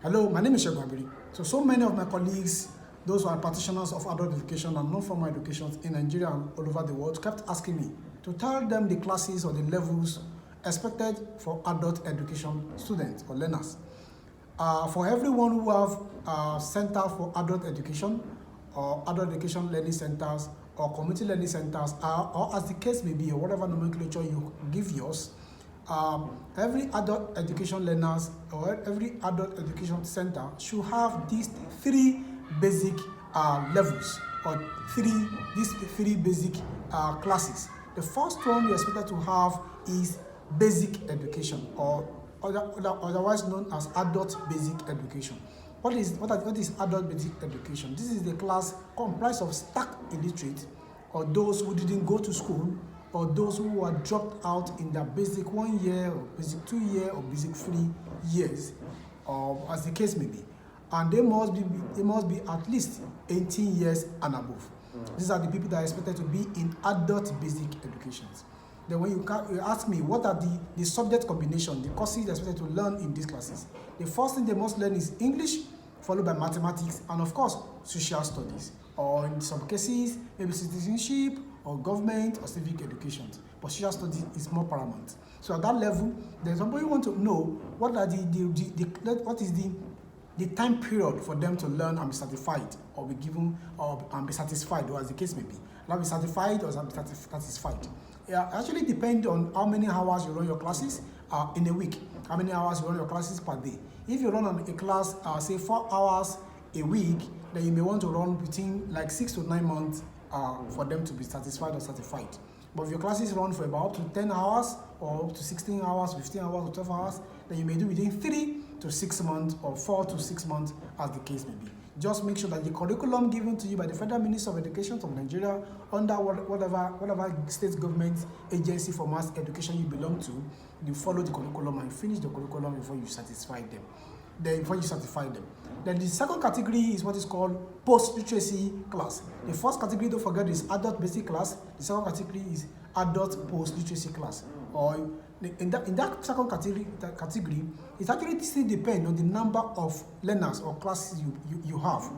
Hello, my name is Segun Abiri. So many of my colleagues, those who are practitioners of adult education and non-formal education in Nigeria and all over the world, kept asking me to tell them the classes or the levels expected for adult education students or learners. For everyone who have a center for adult education or adult education learning centers or community learning centers, or as the case may be, or whatever nomenclature you give yours, every adult education learners or every adult education center should have these three basic levels or these three basic classes. The first one you're expected to have is basic education, or otherwise known as adult basic education. What is adult basic education? This is the class comprised of stark illiterate, or those who didn't go to school, or those who were dropped out in their basic 1 year or basic 2 year or basic 3 years, or as the case may be, and they must be at least 18 years and above. These are the people that are expected to be in adult basic education. Then when you ask me what are the subject combination, the courses they're expected to learn in these classes, the first thing they must learn is English, followed by mathematics, and of course social studies, or in some cases maybe citizenship or government or civic education, but social studies is more paramount. So at that level, there's somebody who want to know what is the time period for them to learn and be certified, or be given, and be satisfied, or as the case may be. Now be certified or be satisfied. Yeah, actually depend on how many hours you run your classes in a week, how many hours you run your classes per day. If you run a class, say 4 hours a week, then you may want to run between like 6 to 9 months for them to be satisfied or certified. But if your classes run for about up to 10 hours or up to 16 hours, 15 hours or 12 hours, then you may do within 3 to 6 months or 4 to 6 months as the case may be. Just make sure that the curriculum given to you by the Federal Ministry of Education of Nigeria under whatever state government agency for mass education you belong to, you follow the curriculum and finish the curriculum before you certify them. Then the second category is what is called post-literacy class. The first category, don't forget, is adult basic class. The second category is adult post-literacy class. Or in that second category, it actually still depends on the number of learners or classes you have,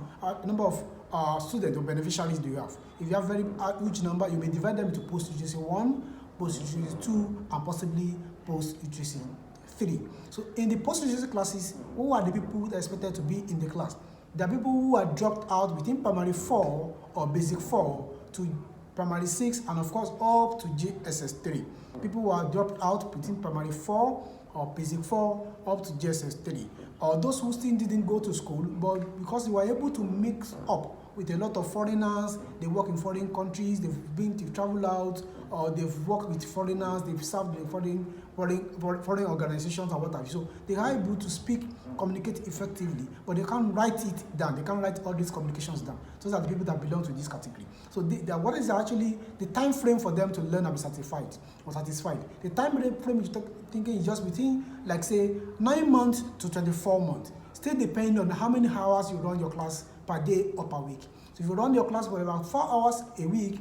number of students or beneficiaries do you have. If you have very huge number, you may divide them into post-literacy 1, post-literacy 2, and possibly post-literacy 3. So in the post-literacy classes, who are the people that are expected to be in the class? There are people who are dropped out between primary 4 or basic 4 to primary 6, and of course up to JSS 3. People who are dropped out between primary 4 or basic 4 up to JSS 3. Or those who still didn't go to school, but because they were able to mix up with a lot of foreigners, they work in foreign countries, they've traveled out, or they've worked with foreigners, they've served in foreign organizations and what have you. So they are able to speak, communicate effectively, but they can't write it down. They can't write all these communications down. Those are the people that belong to this category. So what is actually the time frame for them to learn and be certified or satisfied? The time frame you're thinking is just between, like say, 9 months to 24 months. Still depending on how many hours you run your class per day or per week. So if you run your class for about 4 hours a week,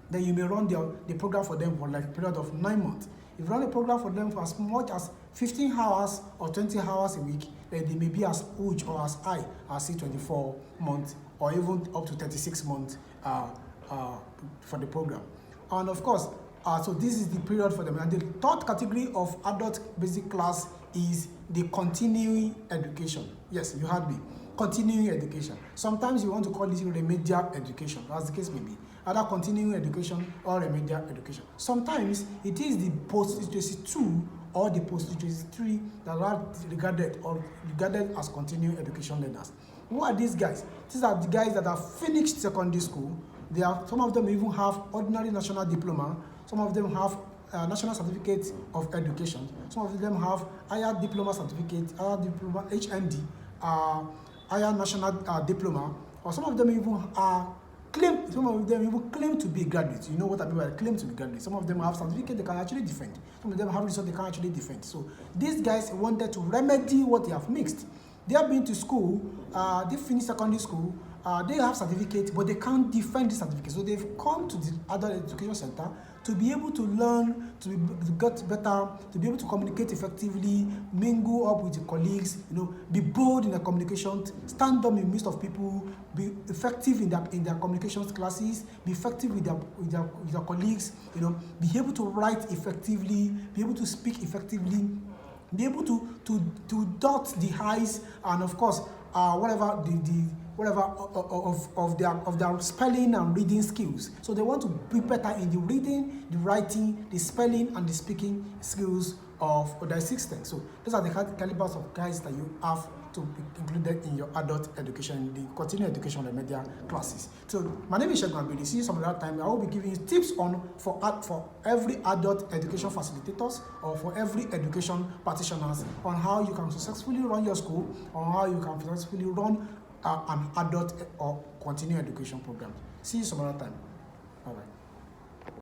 then you may run the program for them for like a period of 9 months. If you run a program for them for as much as 15 hours or 20 hours a week, then they may be as huge or as high as say 24 months or even up to 36 months for the program. And of course, so this is the period for them. And the third category of adult basic class is the continuing education. Yes, you heard me. Continuing education. Sometimes you want to call this remedial education, as the case may be. Either continuing education or remedial education. Sometimes it is the post-literacy 2 or the post-literacy 3 that are regarded as continuing education learners. Who are these guys? These are the guys that have finished secondary school. Some of them even have ordinary national diploma. Some of them have national certificate of education. Some of them have higher diploma certificate, higher diploma HND, higher national diploma, or some of them even claim to be graduates. You know what I mean by claim to be graduates. Some of them have certificate they can actually defend. Some of them have result they can actually defend. So these guys wanted to remedy what they have mixed. They have been to school, they finished secondary school, they have certificate, but they can't defend the certificate. So they've come to the adult education center to be able to learn, to get better, to be able to communicate effectively, mingle up with your colleagues, be bold in their communication, stand up in the midst of people, be effective in their communications classes, be effective with their colleagues, be able to write effectively, be able to speak effectively, be able to dot the I's, and of course whatever of their spelling and reading skills. So they want to be better in the reading, the writing, the spelling, and the speaking skills of their system. So those are the calibers of guys that you have to be included in your adult education, the continuing education and media classes. So my name is Segun Abiri. See you some other time. I will be giving you tips for every adult education facilitators or for every education practitioners on how you can successfully run your school, or how you can successfully run an adult or continuing education program. See you some other time. Bye bye.